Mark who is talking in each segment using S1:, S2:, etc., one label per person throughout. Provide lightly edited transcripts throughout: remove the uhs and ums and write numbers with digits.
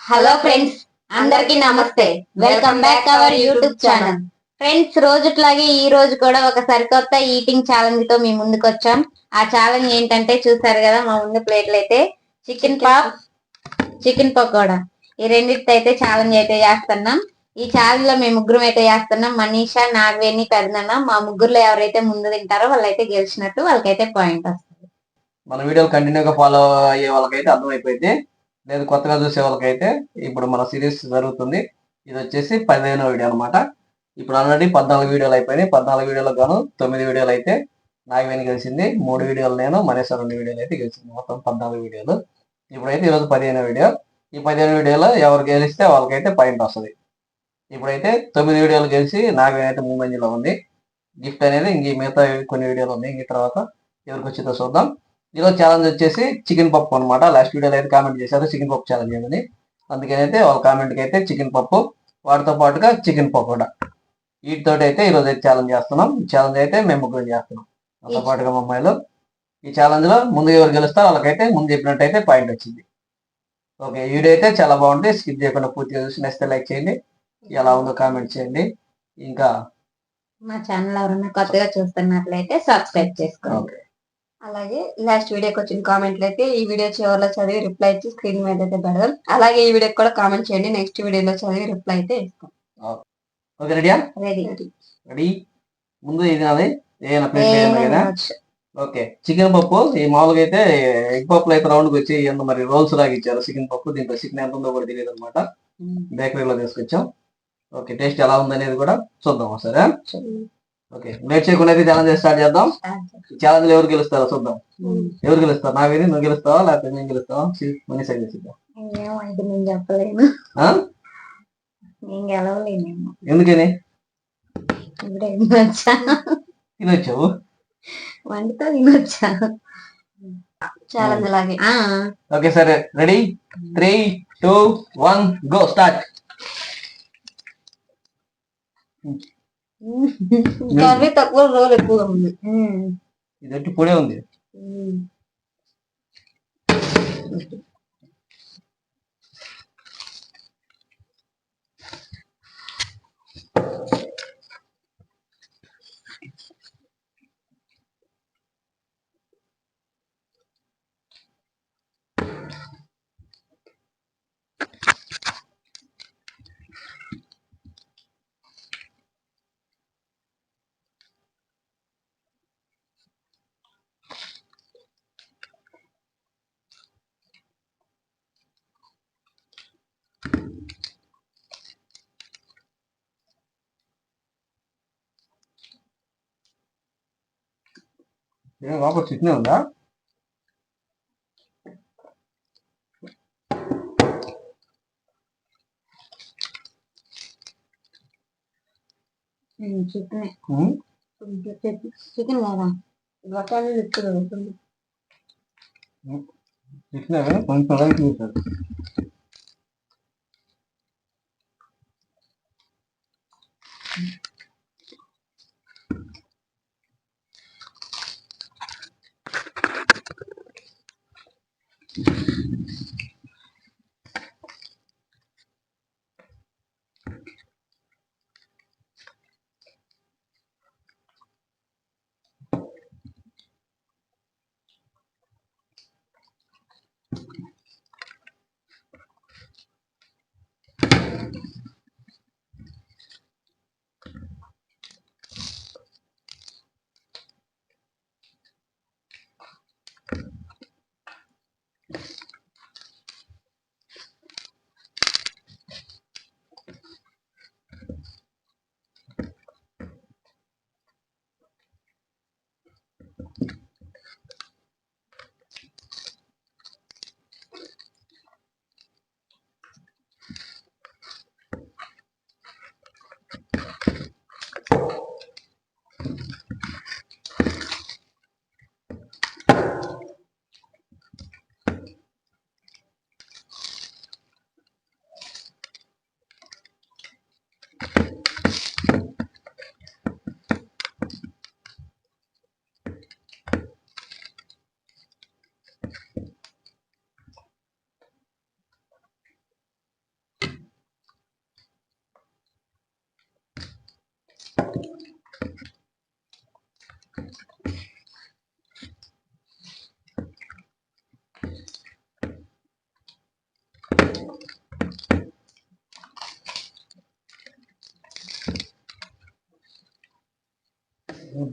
S1: Hello friends, అందరికి నమస్తే. Welcome back our YouTube channel. Friends, రోజుట్లాగే ఈ రోజు కూడా ఒక సరికొత్త ఈటింగ్ ఛాలెంజ్ తో మీ ముందుకు వచ్చాం. ఆ ఛాలెంజ్ ఏంటంటే చూసారు కదా, మా ముందు ప్లేట్లు అయితే చికెన్ పాప్, చికెన్ పకోడా, ఈ రెండింటితో అయితే ఛాలెంజ్ అయితే చేస్తున్నాం. ఈ ఛాలెంజ్ లో మేము ముగ్గురం అయితే చేస్తున్నాం. మనీషా, నాగవేణి, పెద్దన్న. మా ముగ్గురులో ఎవరైతే ముందు తింటారో వాళ్ళైతే గెలిచినట్టు, వాళ్ళకైతే పాయింట్ వస్తుంది.
S2: మన వీడియోలు కంటిన్యూగా ఫాలో అయ్యే వాళ్ళకైతే అర్థమైపోయింది. లేదు కొత్తగా చూసే వాళ్ళకైతే ఇప్పుడు మన సిరీస్ జరుగుతుంది. ఇది వచ్చేసి 15వ వీడియో అనమాట. ఇప్పుడు ఆల్రెడీ 14 వీడియోలు అయిపోయినాయి. 14 వీడియోలకు గాను 9 వీడియోలు అయితే నాగవేణి గెలిచింది. 3 వీడియోలు నేను, మనీషా 2 వీడియోలు అయితే గెలిచింది. మొత్తం 14 వీడియోలు. ఇప్పుడైతే ఈరోజు 15వ వీడియో. ఈ 15 వీడియోలో ఎవరు గెలిస్తే వాళ్ళకైతే పాయింట్ వస్తుంది. ఇప్పుడైతే 9 వీడియోలు గెలిచి నాగవేణి అయితే ముందంజలో ఉంది. గిఫ్ట్ అనేది ఇంక మిగతా కొన్ని వీడియోలు ఉన్నాయి. ఇంక తర్వాత ఎవరికి వచ్చిందో చూద్దాం. ఈరోజు ఛాలెంజ్ వచ్చేసి చికెన్ పప్పు అనమాట. లాస్ట్ వీడియోలో అయితే కామెంట్ చేశారు చికెన్ పప్పు ఛాలెంజ్ ఏమని. అందుకనైతే వాళ్ళ కామెంట్కి అయితే చికెన్ పప్పు, వాటితో పాటుగా చికెన్ పకోడా, వీటితోటి అయితే ఈరోజు అయితే ఛాలెంజ్ చేస్తున్నాం. ఈ ఛాలెంజ్ అయితే మేము ముగ్గురు చేస్తున్నాం, దాంతో పాటుగా మా అమ్మాయిలు. ఈ ఛాలెంజ్ లో ముందు ఎవరు గెలుస్తారో వాళ్ళకైతే ముందు చెప్పినట్టయితే పాయింట్ వచ్చింది. ఓకే, ఈ వీడియో అయితే చాలా బాగుంటుంది. స్కిప్ చేయకుండా పూర్తిగా చూసి నచ్చితే లైక్ చేయండి, ఎలా ఉందో కామెంట్ చేయండి. ఇంకా
S1: మా ఛానల్ ఎవరైనా కొత్తగా చూస్తున్నట్లయితే సబ్స్క్రైబ్ చేసుకోండి. అలాగే లాస్ట్ వీడియోకి వచ్చిన కామెంట్లు అయితే ఈ వీడియో చివరిలో చదివి రిప్లై ఇచ్చి స్క్రీన్ మీద అయితే పెడదాం. అలాగే ఈ వీడియోకి కూడా కామెంట్ చేయండి, నెక్స్ట్ వీడియోలో చదివి రిప్లై అయితే ఇస్తాం.
S2: ఓకే, రెడీయా?
S1: రెడీ.
S2: రెడీ. ముందు ఇది నాది ఏదైనా ప్లేట్ కదా. ఓకే, చికెన్ పప్పు. ఈ మామూలుగా అయితే ఎగ్ పప్పులు అయితే రౌండ్కి వచ్చి మరి రోల్స్ లాగా ఇచ్చారు. చికెన్ పప్పు దీంట్లో చికెన్ ఎంత ఉందో కూడా తెలియదు అనమాట. బేకరీలో తీసుకొచ్చాం. ఓకే, టేస్ట్ ఎలా ఉందనేది కూడా చూద్దాం ఒకసారి. ఓకే, లేట్ చేయకుండా అయితే ఛాలెంజ్ స్టార్ట్ చేద్దాం. ఛాలెంజ్ ఎవరు గెలుస్తారో చూద్దాం. ఎవరు గెలుస్తారు? నావేది నువ్వు గెలుస్తావా లేకపోతే నేను గెలుస్తావా? మనీషా గెలుస్తుందా?
S1: నేను చెప్పలేను, నేను గెలవలేను.
S2: ఎందుకని?
S1: ఇప్పుడే తినొచ్చా?
S2: తినొచ్చావు?
S1: వంటతో తినొచ్చా? ఛాలెంజ్ లాగే.
S2: ఓకే సరే, రెడీ. 3, 2, 1 go start.
S1: కర్రీ తక్కువ, రోల్ ఎక్కువగా ఉంది.
S2: ఇది పొడే ఉంది. లోపల చికెన్ ఉందా?
S1: చికెన్ లేదా బఠానీ ఎక్కుతుంది.
S2: చికెన్ కొంచెం రైస్ చేశారు.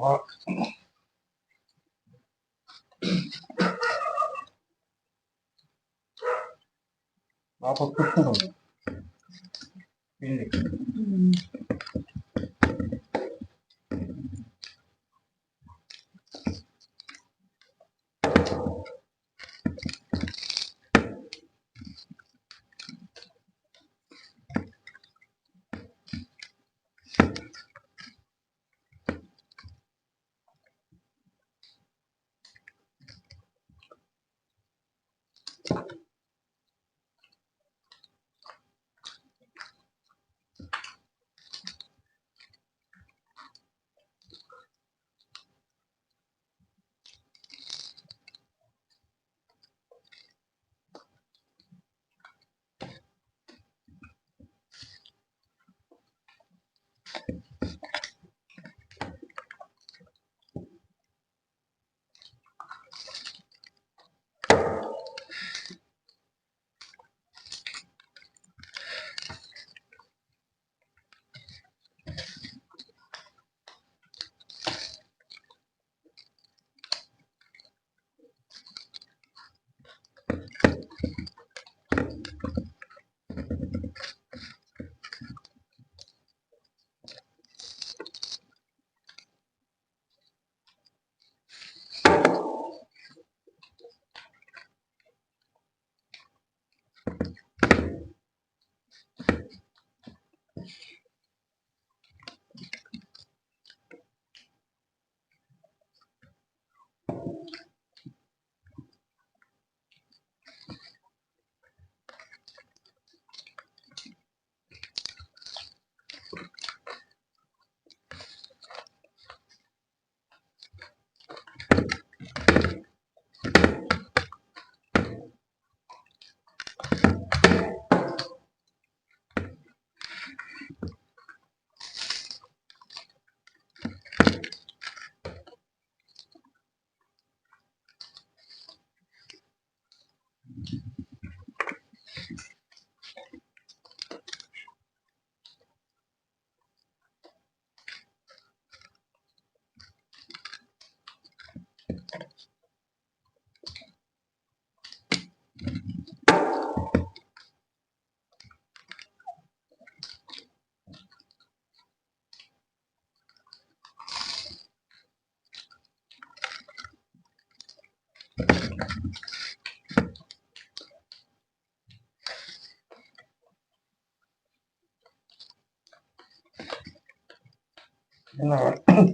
S2: బాగా కుట్టుకుంటుంది పిండి.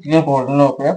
S2: Tiene por no, ¿qué?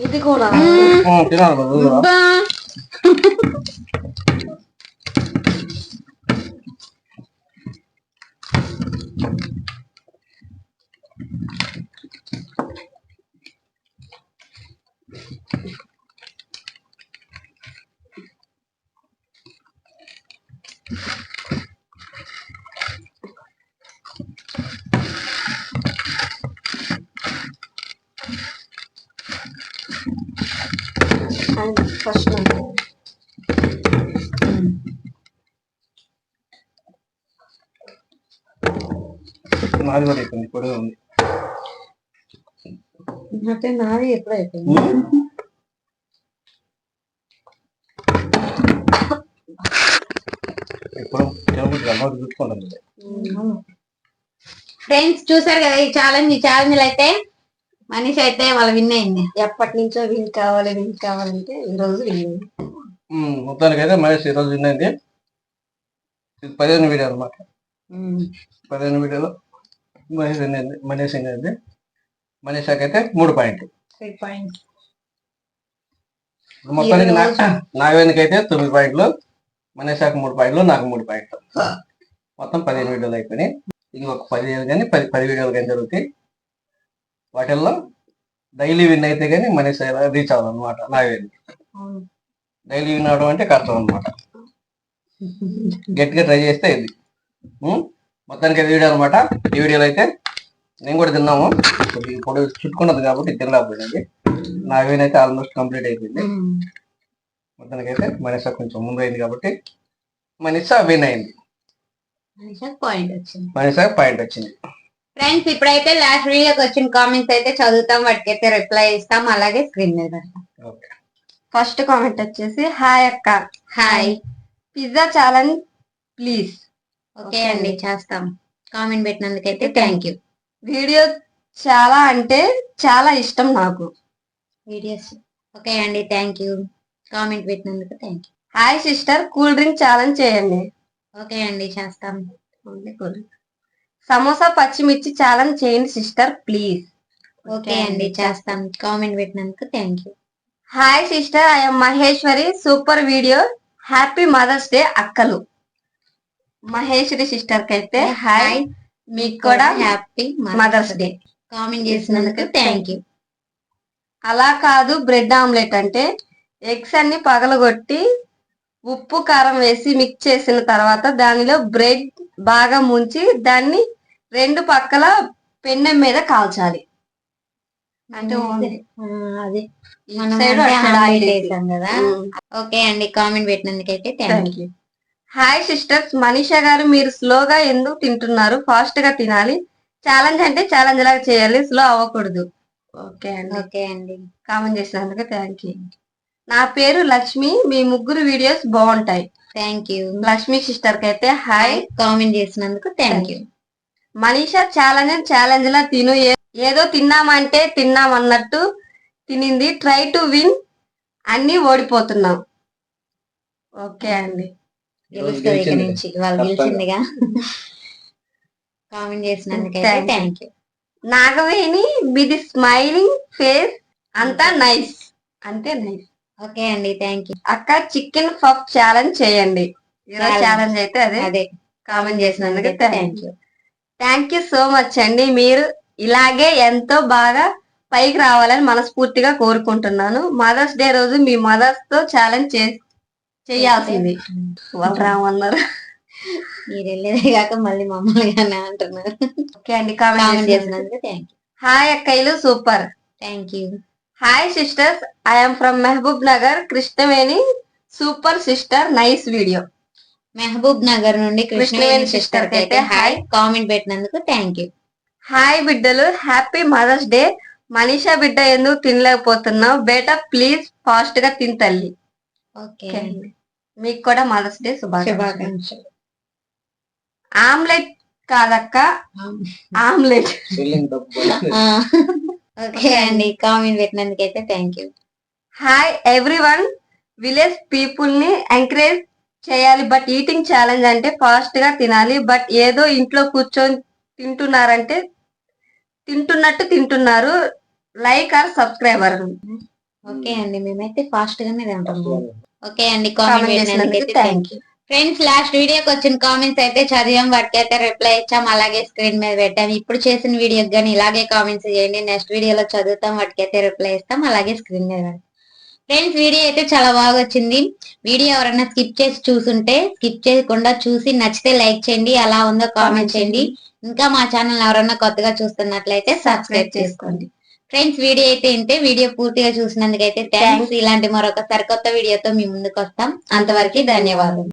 S1: ఇది కూడా
S2: తినాలి కదా, ఇది కూడా.
S1: ఫస్ట్
S2: నాది కూడా అయిపోయింది, పొడిగా ఉంది.
S1: అంటే నాది ఎప్పుడు అయిపోయింది.
S2: ఇప్పుడు చూసుకుంటాను.
S1: ఫ్రెండ్స్ చూసారు కదా ఈ ఛాలెంజ్ అయితే మనిషి అయితే వాళ్ళు విన్ అయింది. ఎప్పటి నుంచో విన్ కావాలంటే ఈ రోజు విన్ అయింది.
S2: మొత్తానికి అయితే మహేష్ ఈ రోజు విన్ అయింది. ఇది 15 వీడియో అనమాట. 15 వీడియోలో మహేష్ విన్ అయింది. మనీషాకి అయితే 3 పాయింట్లు. మొత్తానికి నాగవేనికి అయితే 9 పాయింట్లు, మనీషాకి 3 పాయింట్లు, నాకు 3 పాయింట్లు. మొత్తం 15 వీడియోలు అయిపోయినాయి. ఇంకొక 15 కానీ 10 వీడియోలు కానీ జరుగుతాయి. వాటిల్లో డైలీ విన్ అయితే కానీ మనీషా రీచ్ అవ్వాలన్నమాట. నాగవేది డైలీ విన్ అవడం అంటే కష్టం అనమాట. గట్టిగా ట్రై చేస్తే ఇది మొత్తానికి వీడియో అనమాట. ఈ వీడియోలో అయితే నేను కూడా తిన్నాము. ఇప్పుడు చుట్టుకున్నది కాబట్టి తినలేకపోయింది. నాగవేది అయితే ఆల్మోస్ట్ కంప్లీట్ అయిపోయింది. మొత్తానికి అయితే మనీషా కొంచెం ముందు అయింది కాబట్టి మనీషా విన్ అయింది. మనీషా పాయింట్ వచ్చింది.
S1: ఫ్రెండ్స్ ఇప్పుడైతే లాస్ట్ వీడియోకి వచ్చిన కామెంట్స్ అయితే చదువుతాం, వాటికైతే రిప్లై ఇస్తాం, అలాగే స్క్రీన్ మీద పెడతాం. ఫస్ట్ కామెంట్ వచ్చేసి హాయ్ అక్క, hi, pizza challenge please. Okay అండి, చేస్తాం. కామెంట్ పెట్టినందుకైతే థ్యాంక్ యూ. వీడియో చాలా అంటే చాలా ఇష్టం నాకు వీడియోస్. ఓకే అండి, థ్యాంక్ యూ. కామెంట్ పెట్టినందుకు thank you. Hi sister, cool drink challenge చేయండి. ఓకే అండి, చేస్తాం. సమోసా పచ్చిమిర్చి ఛాలెంజ్ చేయండి సిస్టర్ ప్లీజ్. ఓకే అండి, చేస్తాం. కామెంట్ పెట్టినందుకు thank you. Hi sister, I'm Maheshwari, super video, happy mothers day అక్కలు. మహేశ్వరి సిస్టర్ కి అయితే హాయ్, మీకు కూడా హ్యాపీ మదర్స్ డే. కామెంట్ చేసినందుకు థ్యాంక్ యూ. అలా కాదు బ్రెడ్ ఆమ్లెట్ అంటే ఎగ్స్ అన్ని పగలగొట్టి ఉప్పు కారం వేసి మిక్స్ చేసిన తర్వాత దానిలో బ్రెడ్ బాగా ముంచి దాన్ని 2 పక్కల పెన్నెం మీద కాల్చాలి. అంటే అది కదా. ఓకే అండి, కామెంట్ పెట్టినందుకైతే thank you. Hi sisters, Manisha గారు మీరు స్లోగా ఎందుకు తింటున్నారు? ఫాస్ట్ గా తినాలి. ఛాలెంజ్ అంటే ఛాలెంజ్ లాగా చేయాలి, స్లో అవ్వకూడదు. ఓకే అండి, ఓకే అండి. కామెంట్ చేసినందుకు థ్యాంక్ యూ. నా పేరు లక్ష్మి, మీ ముగ్గురు వీడియోస్ బాగుంటాయి. Thank you. లక్ష్మి సిస్టర్ కి అయితే హాయ్, కామెంట్ చేసినందుకు థ్యాంక్ యూ. మనీషా ఛాలెంజ్ లా తిను, ఏదో తిన్నామంటే తిన్నామన్నట్టు తినింది. ట్రై టు విన్, అన్ని ఓడిపోతున్నాం. ఓకే అండి, గెలిచిందిగా. కామెంట్ చేసినందుకైతే థ్యాంక్ యూ. నాగవేణి మీది స్మైలింగ్ ఫేస్ అంతా నైస్, అంతే నైస్. ఓకే అండి, థ్యాంక్ యూ. అక్క చికెన్ పఫ్ ఛాలెంజ్ చేయండి. ఛాలెంజ్ అయితే అదే. కామెంట్ చేసినందుకు thank you. Thank you so much అండి. మీరు ఇలాగే ఎంతో బాగా పైకి రావాలని మనస్ఫూర్తిగా కోరుకుంటున్నాను. మదర్స్ డే రోజు మీ మదర్స్ తో ఛాలెంజ్ చేయాల్సింది. వాళ్ళు రామన్నారు, మీరు వెళ్ళేదే కాక మళ్ళీ మమ్మల్ని అంటున్నారు. ఓకే అండి, కామెంట్ చేసినందుకు థ్యాంక్ యూ. హాయ్ అక్కయ్యలు, super, thank you. Hi sisters, I'm from Mahabubnagar, Krishnaveni, super sister, nice video. Mahabubnagar నుండి కృష్ణవేణి సిస్టర్ కి అయితే హాయ్, కామెంట్ పెట్టినందుకు థ్యాంక్ యూ. హాయ్ బిడ్డలు, హ్యాపీ మదర్స్ డే. మనీషా బిడ్డ ఎందుకు తినలేకపోతున్నావు? బేటా ప్లీజ్ ఫాస్ట్ గా తిని తల్లి. ఓకే, మీకు కూడా మదర్స్ డే శుభాకాంక్షలు. ఆమ్లెట్ కాదక్క, ఆమ్లెట్. ఓకే అండి, కామెంట్ పెట్టినందుకైతే thank you. Hi everyone, village people ని ఎంకరేజ్ చేయాలి, బట్ ఈటింగ్ ఛాలెంజ్ అంటే ఫాస్ట్ గా తినాలి, బట్ ఏదో ఇంట్లో కూర్చొని తింటున్నారంటే
S3: తింటున్నట్టు తింటున్నారు. Like are subscriber.
S1: ఓకే అండి, మేమైతే ఫాస్ట్ గానే తింటున్నాం. ఓకే అండి,
S3: కామెంట్
S1: కామెంట్
S3: చేసినందుకు
S1: చేసినందుకు
S3: థ్యాంక్ యూ.
S1: ఫ్రెండ్స్, లాస్ట్ వీడియోకి వచ్చిన కామెంట్స్ అయితే చదివాం, వాటికి అయితే రిప్లై ఇచ్చాం, అలాగే స్క్రీన్ మీద పెట్టాం. ఇప్పుడు చేసిన వీడియోకి కానీ ఇలాగే కామెంట్స్ చేయండి, నెక్స్ట్ వీడియోలో చదువుతాం, వాటికి అయితే రిప్లై ఇస్తాం, అలాగే స్క్రీన్ మీద పెడతాం. ఫ్రెండ్స్, వీడియో అయితే చాలా బాగా వచ్చింది. వీడియో ఎవరైనా స్కిప్ చేసి చూసుంటే స్కిప్ చేయకుండా చూసి నచ్చితే లైక్ చేయండి, అలా ఉందో కామెంట్ చేయండి. ఇంకా మా ఛానల్ ఎవరైనా కొత్తగా చూస్తున్నట్లయితే సబ్స్క్రైబ్ చేసుకోండి. ఫ్రెండ్స్, వీడియో అయితే ఇంతే. వీడియో పూర్తిగా చూసినందుకైతే థ్యాంక్స్. ఇలాంటి మరొక సరికొత్త వీడియోతో మీ ముందుకు వస్తాం. అంతవరకు ధన్యవాదాలు.